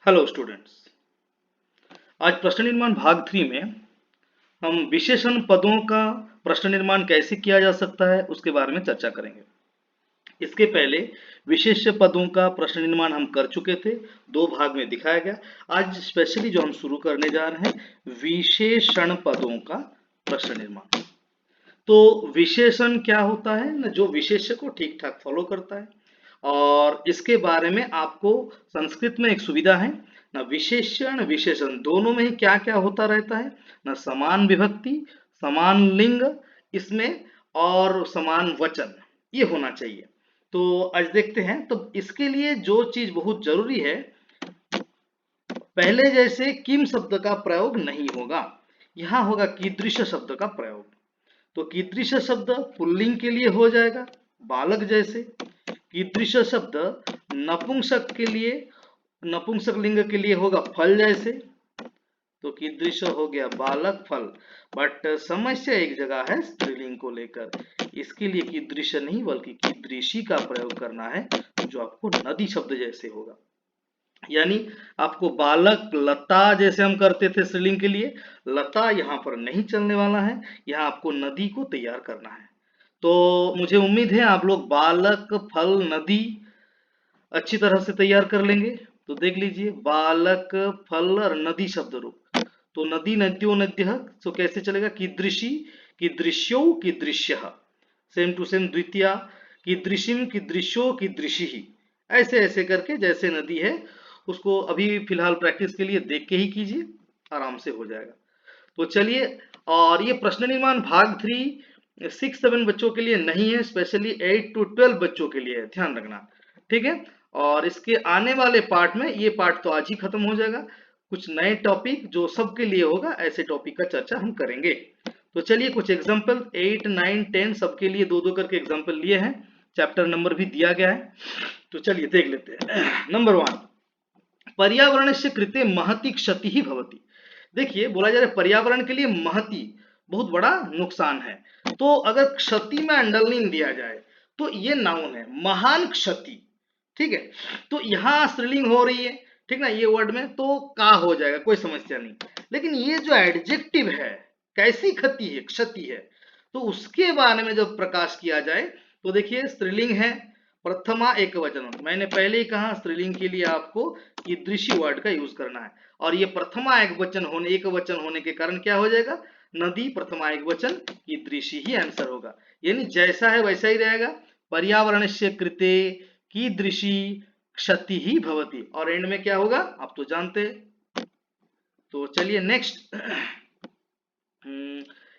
Hello students. आज प्रश्न निर्माण भाग 3 में हम विशेषण पदों का प्रश्न निर्माण कैसे किया जा सकता है उसके बारे में चर्चा करेंगे। इसके पहले विशेष्य पदों का प्रश्न निर्माण हम कर चुके थे, 2 भाग में दिखाया गया। आज स्पेशली जो हम शुरू करने जा रहे हैं विशेषण पदों का प्रश्न निर्माण। तो विशेषण क्या होता है ना, जो विशेष्य को ठीक ठाक फॉलो करता है। और इसके बारे में आपको संस्कृत में एक सुविधा है ना, विशेषण विशेषण दोनों में ही क्या क्या होता रहता है ना, समान विभक्ति, समान लिंग इसमें और समान वचन, ये होना चाहिए। तो आज देखते हैं। तो इसके लिए जो चीज बहुत जरूरी है, पहले जैसे किम शब्द का प्रयोग नहीं होगा, यहां होगा कीदृश शब्द का प्रयोग। तो कीदृश शब्द पुल्लिंग के लिए हो जाएगा बालक जैसे, कीदृश शब्द नपुंसक के लिए, नपुंसक लिंग के लिए होगा फल जैसे। तो कीदृश हो गया बालक फल, बट समस्या एक जगह है स्त्रीलिंग को लेकर। इसके लिए कीदृश नहीं बल्कि कीदृशी का प्रयोग करना है, जो आपको नदी शब्द जैसे होगा। यानी आपको बालक लता जैसे हम करते थे स्त्रीलिंग के लिए, लता यहाँ पर नहीं चलने वाला है, यहाँ आपको नदी को तैयार करना है। तो मुझे उम्मीद है आप लोग बालक फल नदी अच्छी तरह से तैयार कर लेंगे। तो देख लीजिए बालक फल और नदी शब्द रूप। तो नदी नद्यो नद्यः, तो कैसे चलेगा, कीदृशी कीदृश्यो कीदृश्यः, सेम टू सेम द्वितीया, कीदृशिम कीदृश्यो कीदृशिः। ऐसे ऐसे करके जैसे नदी है उसको अभी फिलहाल प्रैक्टिस के लिए देख के ही कीजिए, आराम से हो जाएगा। तो चलिए, और ये प्रश्न निर्माण भाग 3 6-7 बच्चों के लिए नहीं है, स्पेशली 8 to 12 बच्चों के लिए है, ध्यान रखना, ठीक है। और इसके आने वाले पार्ट में, ये पार्ट तो आज ही खत्म हो जाएगा, कुछ नए टॉपिक जो सबके लिए होगा, ऐसे टॉपिक का चर्चा हम करेंगे। तो चलिए कुछ एग्जाम्पल 8, 9, 10 सबके लिए 2-2 करके एग्जाम्पल लिए हैं, चैप्टर नंबर भी दिया गया है। तो चलिए देख लेते हैं। नंबर 1, पर्यावरण से कृते महती क्षति ही भवती। देखिए बोला जा रहा है पर्यावरण के लिए महती, बहुत बड़ा नुकसान है। तो अगर क्षति में अंडरलाइन दिया जाए तो ये नाउन है, महान क्षति, ठीक है। तो यहाँ स्त्रीलिंग हो रही है, ठीक ना, ये वर्ड में तो का हो जाएगा, कोई समस्या नहीं। लेकिन ये जो एडजेक्टिव है, कैसी क्षति है, क्षति है, तो उसके बारे में जब प्रकाश किया जाए तो देखिए स्त्रीलिंग है, प्रथमा एक वचन। मैंने पहले ही कहा स्त्रीलिंग के लिए आपको कीदृशी वर्ड का यूज करना है, और ये प्रथमा एक वचन होने के कारण क्या हो जाएगा, नदी प्रथमा एक वचन कीदृशी ही आंसर होगा। यानी जैसा है वैसा ही रहेगा, पर्यावरण से कृते कीदृशी क्षति ही भवती, और एंड में क्या होगा आप तो जानते हैं। तो चलिए नेक्स्ट,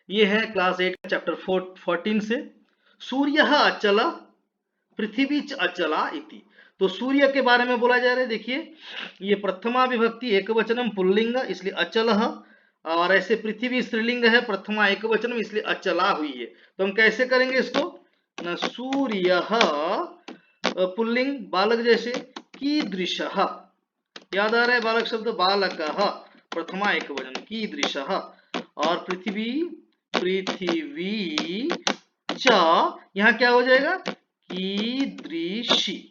ये है क्लास 8 चैप्टर 14 से, सूर्य अचल पृथ्वी च अचला इति। तो सूर्य के बारे में बोला जा रहा है। देखिए ये प्रथमा विभक्ति एक वचनम पुल्लिंग इसलिए अचल, और ऐसे पृथ्वी स्त्रीलिंग है, प्रथमा एक वचनम इसलिए अचला हुई है। तो हम कैसे करेंगे इसको न, सूर्य पुल्लिंग बालक जैसे, कीदृश, याद आ रहा है बालक शब्द, बालक प्रथमा एक वचन कीदृश, और पृथ्वी पृथ्वी च, यहाँ क्या हो जाएगा कीदृशी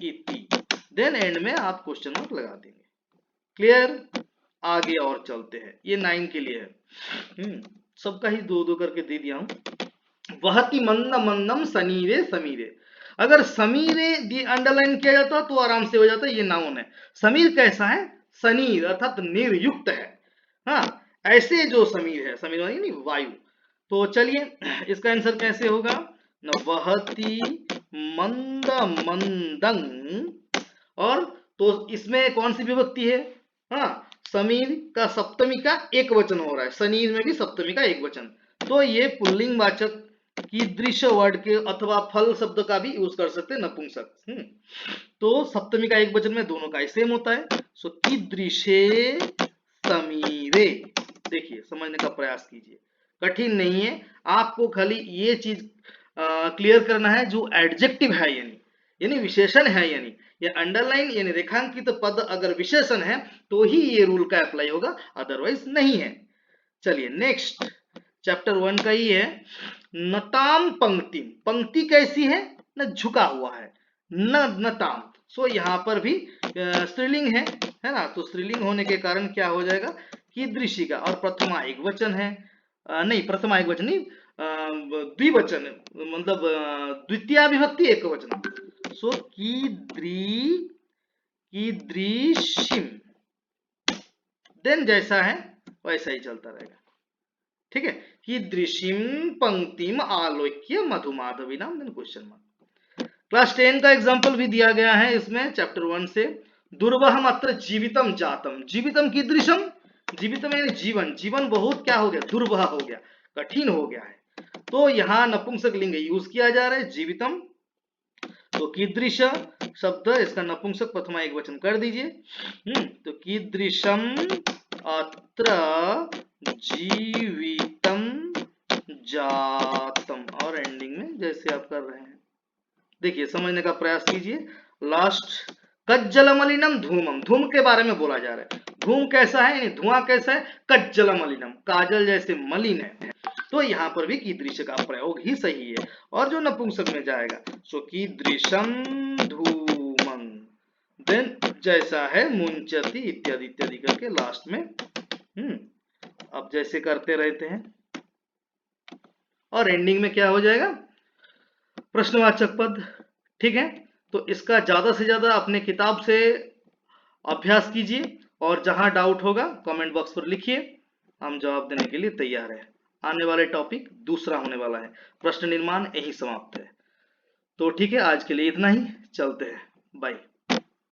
इति, देन एंड में आप क्वेश्चन मार्क लगा देंगे। क्लियर, आगे और चलते हैं, ये 9 के लिए है। सबका ही 2-2 करके दे दिया हूं। वहति मंद मंदम समीरे समीरे, अगर समीरे अंडरलाइन किया जाता तो आराम से हो जाता, ये नाउन है। समीर कैसा है, सनीर अर्थात निर्युक्त है, हाँ ऐसे जो समीर है, समीर नहीं वायु। तो चलिए इसका आंसर कैसे होगा न, वहति मंद मंदं, और तो इसमें कौन सी विभक्ति है, हाँ समीर का सप्तमी का एक वचन हो रहा है, सनीर में भी सप्तमी का एक वचन, तो ये पुल्लिंग वाचक कीदृश वर्ड के अथवा फल शब्द का भी यूज कर सकते हैं, नपुंसक। तो सप्तमी का एक वचन में दोनों का सेम होता है। सो कीदृशे समीरे, देखिए समझने का प्रयास कीजिए, कठिन नहीं है, आपको खाली ये चीज क्लियर करना है, जो एडजेक्टिव है यानी विशेषण है, यानी ये अंडरलाइन यानी रेखांकित पद अगर विशेषण है तो ही ये रूल का अप्लाई होगा, अदरवाइज नहीं है। चलिए नेक्स्ट, चैप्टर 1 का ही है, नताम पंक्ति, पंक्ति कैसी है न, झुका हुआ है, न नताम। सो यहाँ पर भी स्त्रीलिंग है, है ना, तो स्त्रीलिंग होने के कारण क्या हो जाएगा, कीदृशी का, और प्रथमा एक वचन है, नहीं प्रथमा एक वचन नहीं, द्विवचन मतलब द्वितीय विभक्ति एक वचन, सो कीदृशिम, देन जैसा है वैसा ही चलता रहेगा, ठीक है। कीदृशिम पंक्तिम आलोक्य मधुमाधवी नाम, देन क्वेश्चन मार्क। क्लास 10 का एग्जांपल भी दिया गया है इसमें, चैप्टर 1 से। दुर्वहम अत्र जीवितम जातम, जीवितम कीदृशम, जीवितम यानी जीवन, जीवन बहुत क्या हो गया, दुर्वह हो गया, कठिन हो गया है, तो यहाँ नपुंसक लिंग यूज किया जा रहा है जीवितम, तो कीदृश शब्द इसका नपुंसक प्रथमा एक वचन कर दीजिए। तो कीदृशम अत्र जीवितम जातम, और एंडिंग में जैसे आप कर रहे हैं, देखिए समझने का प्रयास कीजिए। लास्ट, कज्जलमलिनम धूमम, धूम के बारे में बोला जा रहा है, धूम कैसा है, धुआं कैसा है, कज्जलमलिनम, काजल जैसे मलिन है, तो यहाँ पर भी कीदृश का प्रयोग ही सही है, और जो नपुंसक में जाएगा सो कीदृशम धूमं, देन जैसा है मुंचति इत्यादि इत्यादि करके लास्ट में अब जैसे करते रहते हैं, और एंडिंग में क्या हो जाएगा, प्रश्नवाचक पद, ठीक है। तो इसका ज्यादा से ज्यादा अपने किताब से अभ्यास कीजिए, और जहां डाउट होगा कमेंट बॉक्स पर लिखिए, हम जवाब देने के लिए तैयार हैं। आने वाले टॉपिक दूसरा होने वाला है, प्रश्न निर्माण यही समाप्त है। तो ठीक है, आज के लिए इतना ही, चलते हैं, बाय।